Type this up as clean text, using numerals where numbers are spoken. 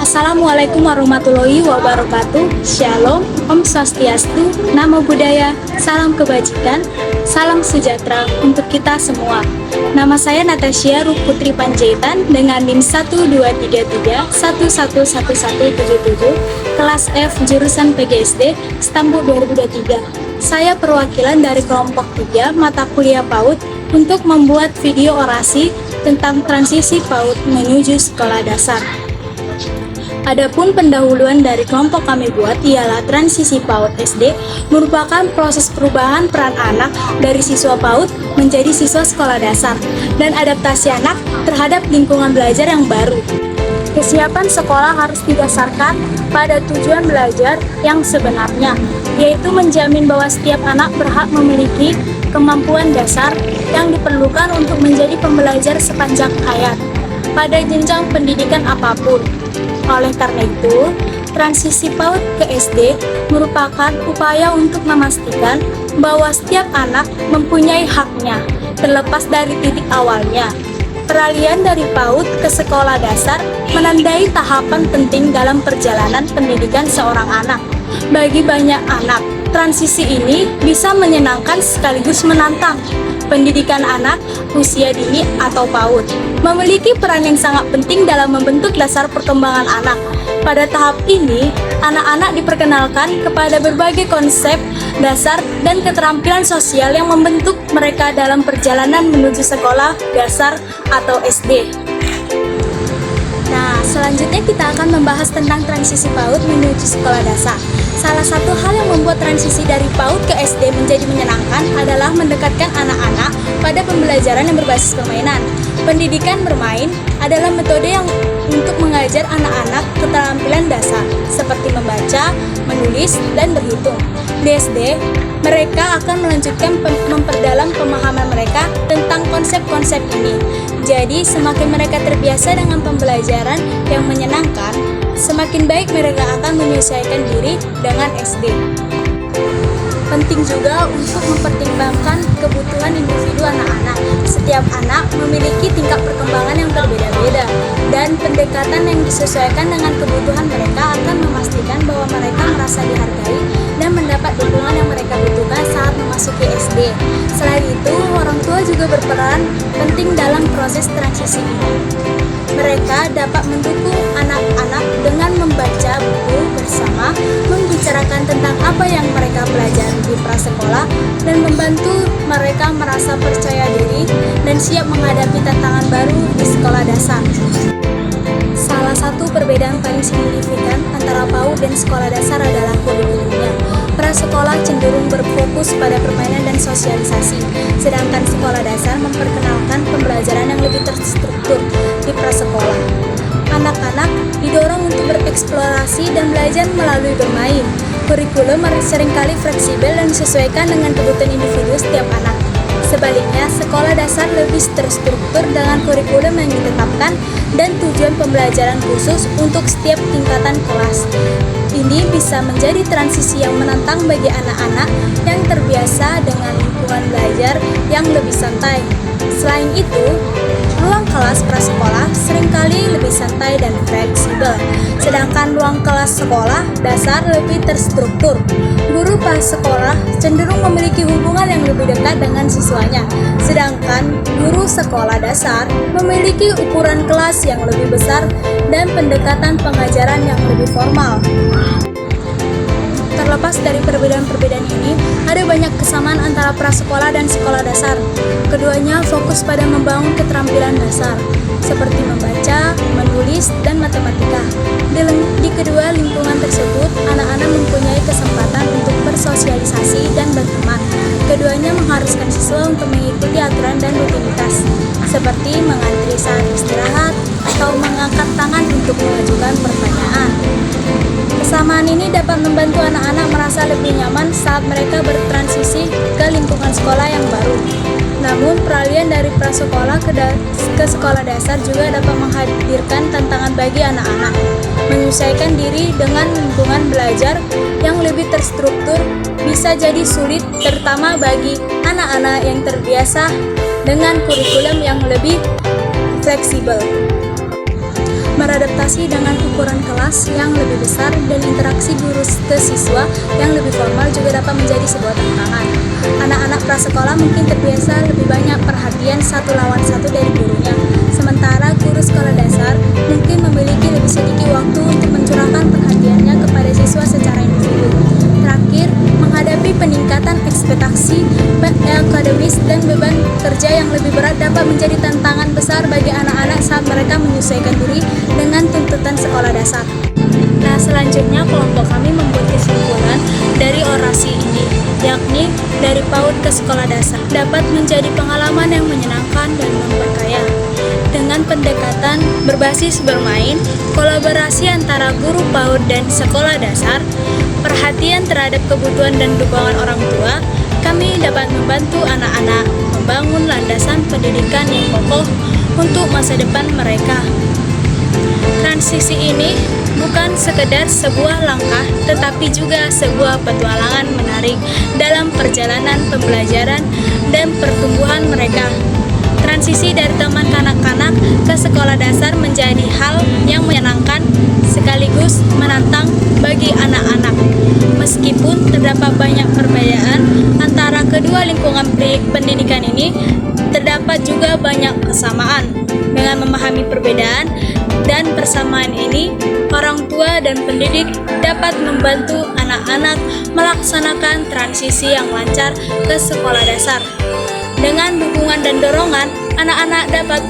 Assalamualaikum warahmatullahi wabarakatuh. Shalom, Om Swastiastu, Namo Buddhaya, salam kebajikan, salam sejahtera untuk kita semua. Nama saya Natasha Ruh Putri Panjaitan dengan NIM 12331111177, kelas F jurusan PGSD, Istanbul 2023. Saya perwakilan dari kelompok 3 mata kuliah PAUD untuk membuat video orasi tentang transisi PAUD menuju sekolah dasar. Adapun pendahuluan dari kelompok kami buat ialah transisi PAUD SD merupakan proses perubahan peran anak dari siswa PAUD menjadi siswa sekolah dasar dan adaptasi anak terhadap lingkungan belajar yang baru. Kesiapan sekolah harus didasarkan pada tujuan belajar yang sebenarnya, yaitu menjamin bahwa setiap anak berhak memiliki kemampuan dasar yang diperlukan untuk menjadi pembelajar sepanjang hayat pada jenjang pendidikan apapun. Oleh karena itu, transisi PAUD ke SD merupakan upaya untuk memastikan bahwa setiap anak mempunyai haknya, terlepas dari titik awalnya. Peralihan dari PAUD ke sekolah dasar menandai tahapan penting dalam perjalanan pendidikan seorang anak. Bagi banyak anak, transisi ini bisa menyenangkan sekaligus menantang. Pendidikan anak usia dini atau PAUD memiliki peran yang sangat penting dalam membentuk dasar perkembangan anak. Pada tahap ini, anak-anak diperkenalkan kepada berbagai konsep dasar dan keterampilan sosial yang membentuk mereka dalam perjalanan menuju sekolah dasar atau SD. Nah, selanjutnya kita akan membahas tentang transisi PAUD menuju sekolah dasar. Salah satu hal yang membuat transisi dari PAUD ke SD menjadi menyenangkan adalah mendekatkan anak-anak pada pembelajaran yang berbasis permainan. Pendidikan bermain adalah metode yang untuk mengajar anak-anak keterampilan dasar seperti membaca, menulis, dan berhitung. Di SD, mereka akan melanjutkan memperdalam pemahaman mereka tentang konsep-konsep ini. Jadi, semakin mereka terbiasa dengan pembelajaran yang menyenangkan, semakin baik mereka akan menyesuaikan diri dengan SD. Penting juga untuk mempertimbangkan kebutuhan individu anak-anak. Setiap anak memiliki tingkat perkembangan yang berbeda-beda, dan pendekatan yang disesuaikan dengan kebutuhan mereka akan memastikan bahwa mereka merasa dihargai dan mendapat dukungan yang mereka butuhkan saat memasuki SD. Selain itu, orang tua juga berperan penting dalam proses transisi ini. Mereka dapat mendukung anak-anak dengan membaca buku bersama, membicarakan tentang apa yang mereka pelajari di prasekolah, dan membantu mereka merasa percaya diri dan siap menghadapi tantangan baru di sekolah dasar. Salah satu perbedaan paling signifikan antara PAUD dan sekolah dasar adalah kurikulumnya. Prasekolah cenderung berfokus pada permainan dan sosialisasi, sedangkan sekolah dasar memperkenalkan pembelajaran yang lebih terstruktur di prasekolah. Anak-anak didorong untuk bereksplorasi dan belajar melalui bermain. Kurikulum seringkali fleksibel dan disesuaikan dengan kebutuhan individu setiap anak. Sebaliknya, sekolah dasar lebih terstruktur dengan kurikulum yang ditetapkan dan tujuan pembelajaran khusus untuk setiap tingkatan kelas. Ini bisa menjadi transisi yang menantang bagi anak-anak yang terbiasa dengan lingkungan belajar yang lebih santai. Selain itu, ruang kelas prasekolah seringkali lebih santai dan fleksibel, sedangkan ruang kelas sekolah dasar lebih terstruktur. Guru prasekolah cenderung memiliki hubungan yang lebih dekat dengan siswanya, sedangkan guru sekolah dasar memiliki ukuran kelas yang lebih besar dan pendekatan pengajaran yang lebih formal. Terlepas dari perbedaan-perbedaan ini, ada banyak kesamaan antara prasekolah dan sekolah dasar. Keduanya fokus pada membangun keterampilan dasar, seperti membaca, menulis, dan matematika. Di kedua lingkungan tersebut, anak-anak mempunyai kesempatan untuk bersosialisasi dan berteman. Keduanya mengharuskan siswa untuk mengikuti aturan dan rutinitas, seperti mengantri saat istirahat atau mengangkat tangan untuk mengajukan pertanyaan. Kesamaan ini dapat membantu anak-anak merasa lebih nyaman saat mereka bertransisi ke lingkungan sekolah yang baru. Namun, peralihan dari prasekolah ke sekolah dasar juga dapat menghadirkan tantangan bagi anak-anak. Menyesuaikan diri dengan lingkungan belajar yang lebih terstruktur bisa jadi sulit, terutama bagi anak-anak yang terbiasa dengan kurikulum yang lebih fleksibel. beradaptasi dengan ukuran kelas yang lebih besar dan interaksi guru ke siswa yang lebih formal juga dapat menjadi sebuah tantangan. Anak-anak prasekolah mungkin terbiasa lebih banyak perhatian satu lawan satu dari gurunya, sementara guru sekolah dasar mungkin memiliki lebih sedikit waktu untuk mencurahkan perhatiannya kepada siswa secara individu. Terakhir, menghadapi peningkatan ekspektasi akademis dan beban kerja yang lebih berat dapat menjadi tantangan besar bagi anak-anak saat mereka menyesuaikan diri dengan tuntutan sekolah dasar. Nah, selanjutnya kelompok kami membuat kesimpulan dari orasi ini, yakni dari PAUD ke sekolah dasar dapat menjadi pengalaman yang menyenangkan dan memperkaya. Dengan pendekatan berbasis bermain, kolaborasi antara guru PAUD dan sekolah dasar, perhatian terhadap kebutuhan dan dukungan orang tua, kami dapat membantu anak-anak membangun landasan pendidikan yang kokoh untuk masa depan mereka. Transisi ini bukan sekedar sebuah langkah, tetapi juga sebuah petualangan menarik dalam perjalanan pembelajaran dan pertumbuhan mereka. Transisi dari taman kanak-kanak ke sekolah dasar menjadi hal yang menyenangkan sekaligus menantang bagi anak-anak. Meskipun terdapat banyak perbedaan antara kedua lingkungan pendidikan ini, terdapat juga banyak kesamaan. Dengan memahami perbedaan dan persamaan ini, orang tua dan pendidik dapat membantu anak-anak melaksanakan transisi yang lancar ke sekolah dasar. Dengan dukungan dan dorongan, anak-anak dapat